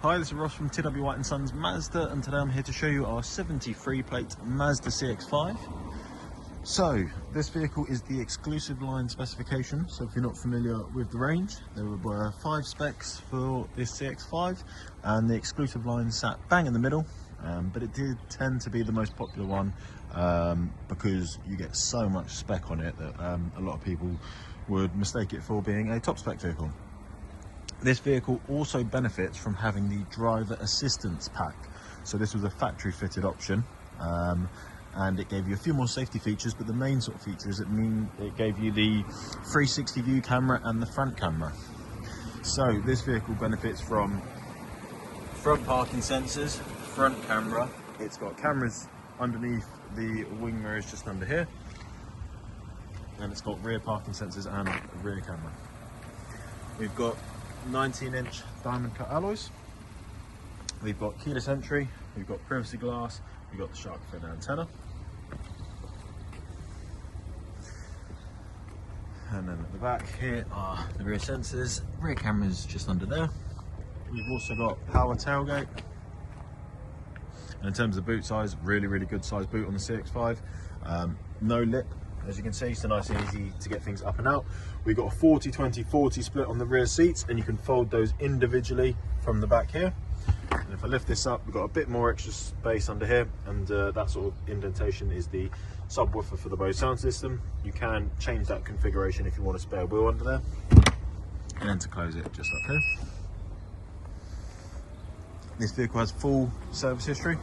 Hi, this is Ross from TW White & Sons Mazda, and today I'm here to show you our 73 plate Mazda CX-5. So, this vehicle is the exclusive line specification, so if you're not familiar with the range, there were 5 specs for this CX-5, and the exclusive line sat bang in the middle, but it did tend to be the most popular one because you get so much spec on it that a lot of people would mistake it for being a top spec vehicle. This vehicle also benefits from having the driver assistance pack. So this was a factory fitted option, and it gave you a few more safety features, but the main sort of features it gave you the 360 view camera and the front camera. So this vehicle benefits from front parking sensors, front camera. It's got cameras underneath the wing mirrors just under here, and it's got rear parking sensors and a rear camera. We've got 19-inch diamond cut alloys. We've got keyless entry, we've got privacy glass, we've got the shark fin antenna. And then at the back here are the rear sensors, rear cameras just under there. We've also got power tailgate. And in terms of boot size, really good size boot on the CX-5. No lip, as you can see, so nice and easy to get things up and out. We've got a 40-20-40 split on the rear seats, and you can fold those individually from the back here. And if I lift this up, we've got a bit more extra space under here, and that sort of indentation is the subwoofer for the BOSE sound system. You can change that configuration if you want a spare wheel under there. And then to close it, just like here. This vehicle has full service history,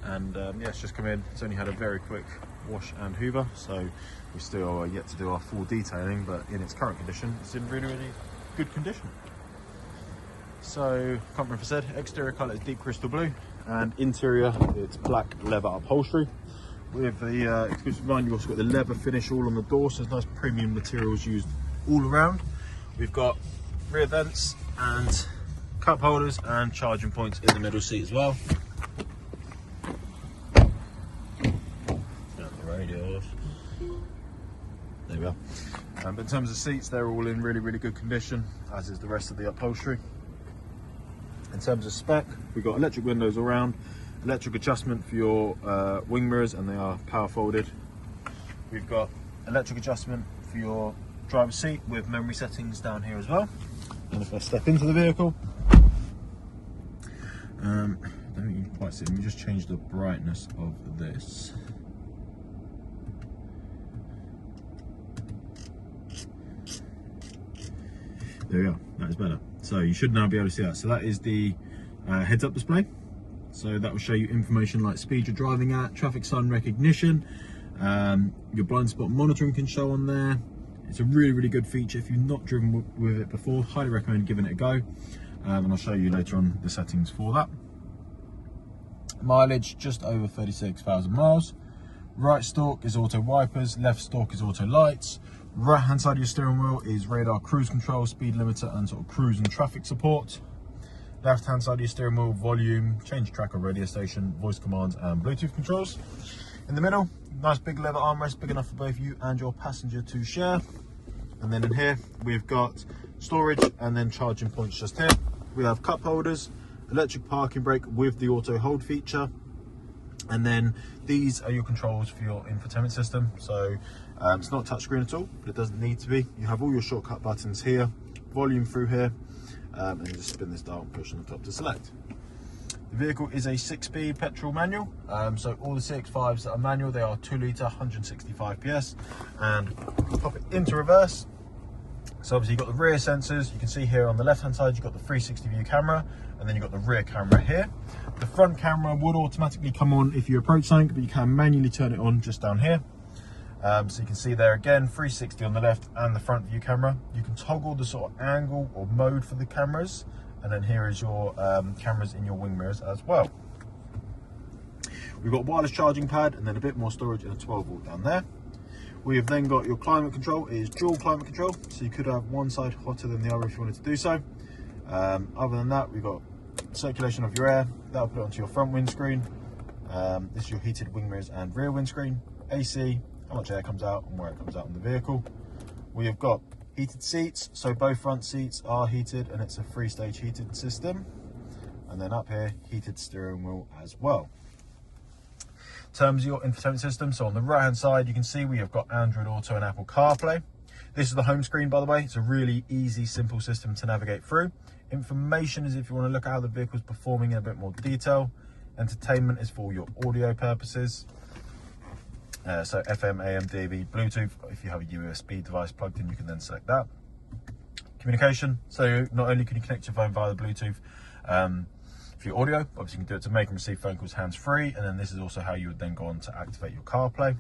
and yeah, it's just come in. It's only had a very quick wash and hoover, so we still are yet to do our full detailing, but in its current condition, it's in really good condition. So, can't remember if I said, exterior colour is deep crystal blue, and interior it's black leather upholstery. With the exclusive line, you've also got the leather finish all on the door, so there's nice premium materials used all around. We've got rear vents and cup holders and charging points in the middle seat as well. There we are. But in terms of seats, they're all in really good condition, as is the rest of the upholstery. In terms of spec, we've got electric windows all around, electric adjustment for your wing mirrors, and they are power folded. We've got electric adjustment for your driver's seat with memory settings down here as well. And if I step into the vehicle, I don't think you can quite see it. Let me just change the brightness of this. There we go, that is better. So you should now be able to see that. So that is the heads-up display. So that will show you information like speed you're driving at, traffic sign recognition, your blind spot monitoring can show on there. It's a really good feature. If you've not driven with it before, highly recommend giving it a go. And I'll show you later on the settings for that. Mileage, just over 36,000 miles. Right stalk is auto wipers, left stalk is auto lights. Right hand side of your steering wheel is radar cruise control, speed limiter and sort of cruise and traffic support. Left hand side of your steering wheel, volume, change tracker, radio station, voice commands and Bluetooth controls. In the middle, nice big leather armrest, big enough for both you and your passenger to share. And then in here, we've got storage and then charging points just here. We have cup holders, electric parking brake with the auto hold feature. And then these are your controls for your infotainment system. So it's not touchscreen at all, but it doesn't need to be. You have all your shortcut buttons here, volume through here, and you just spin this dial and push on the top to select. The vehicle is a 6-speed petrol manual. So all the CX-5s that are manual, they are 2 litre, 165 PS. And pop it into reverse. So obviously you've got the rear sensors. You can see here on the left hand side, you've got the 360 view camera, and then you've got the rear camera here. The front camera would automatically come on if you approach something, but you can manually turn it on just down here. So you can see there again, 360 on the left and the front view camera. You can toggle the sort of angle or mode for the cameras. And then here is your cameras in your wing mirrors as well. We've got wireless charging pad and then a bit more storage and a 12 volt down there. We have then got your climate control. It is dual climate control, so you could have one side hotter than the other if you wanted to do so. Other than that, we've got circulation of your air. That'll put it onto your front windscreen. This is your heated wing mirrors and rear windscreen. AC, how much air comes out and where it comes out in the vehicle. We have got Heated seats, so both front seats are heated and it's a 3-stage heated system. And then up here, heated steering wheel as well. In terms of your infotainment system, so on the right hand side you can see we have got Android Auto and Apple CarPlay. This is the home screen, by the way. It's a really easy, simple system to navigate through. Information is if you want to look at how the vehicle is performing in a bit more detail. Entertainment is for your audio purposes. So FM, AM, DAB, Bluetooth. If you have a USB device plugged in, you can then select that. Communication. So not only can you connect your phone via the Bluetooth for your audio, obviously you can do it to make and receive phone calls hands-free. And then this is also how you would then go on to activate your CarPlay.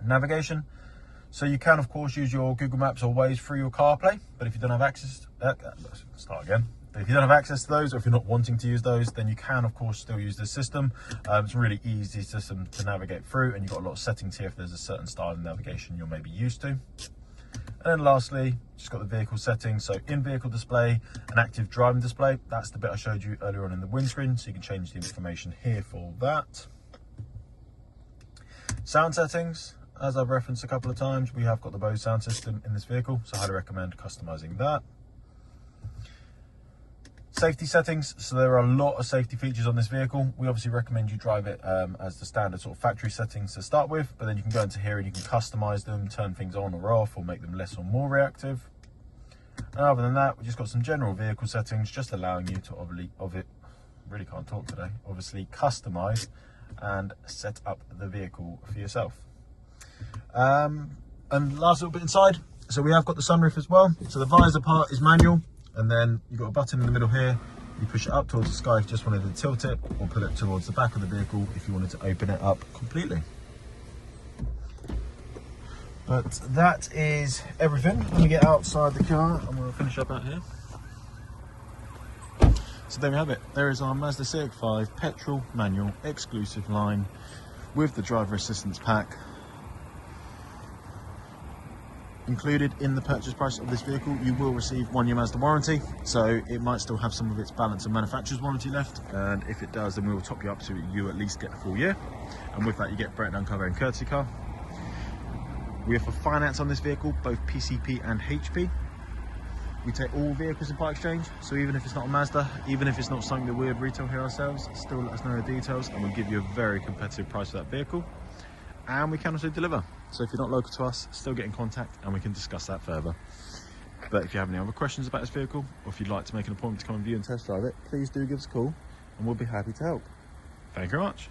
Navigation. So you can, of course, use your Google Maps or Waze through your CarPlay, but if you don't have access, start again. But if you don't have access to those, or if you're not wanting to use those, then you can, of course, still use this system. It's a really easy system to navigate through, and you've got a lot of settings here if there's a certain style of navigation you're maybe used to. And then lastly, just got the vehicle settings. So in-vehicle display, an active driving display. That's the bit I showed you earlier on in the windscreen, so you can change the information here for that. Sound settings. As I've referenced a couple of times, we have got the BOSE sound system in this vehicle, so I highly recommend customizing that. Safety settings, so there are a lot of safety features on this vehicle. We obviously recommend you drive it as the standard sort of factory settings to start with, but then you can go into here and you can customize them, turn things on or off, or make them less or more reactive. And other than that, we've just got some general vehicle settings, just allowing you to obviously customize and set up the vehicle for yourself. And last little bit inside, so we have got the sunroof as well. So the visor part is manual, and then you've got a button in the middle here. You push it up towards the sky if you just wanted to tilt it, or pull it towards the back of the vehicle if you wanted to open it up completely. But that is everything. Let me get outside the car and we'll finish up out here. So there we have it. There is our Mazda CX-5 petrol manual exclusive line with the driver assistance pack. Included in the purchase price of this vehicle, you will receive 1 year Mazda warranty, so it might still have some of its balance of manufacturer's warranty left, and if it does, then we will top you up so you at least get the full year, and with that you get breakdown cover and courtesy car. We offer finance on this vehicle, both PCP and HP. We take all vehicles in part exchange, so even if it's not a Mazda, even if it's not something that we would retail here ourselves, still let us know the details and we'll give you a very competitive price for that vehicle. And we can also deliver. So if you're not local to us, still get in contact and we can discuss that further. But if you have any other questions about this vehicle, or if you'd like to make an appointment to come and view and test drive it, please do give us a call and we'll be happy to help. Thank you very much.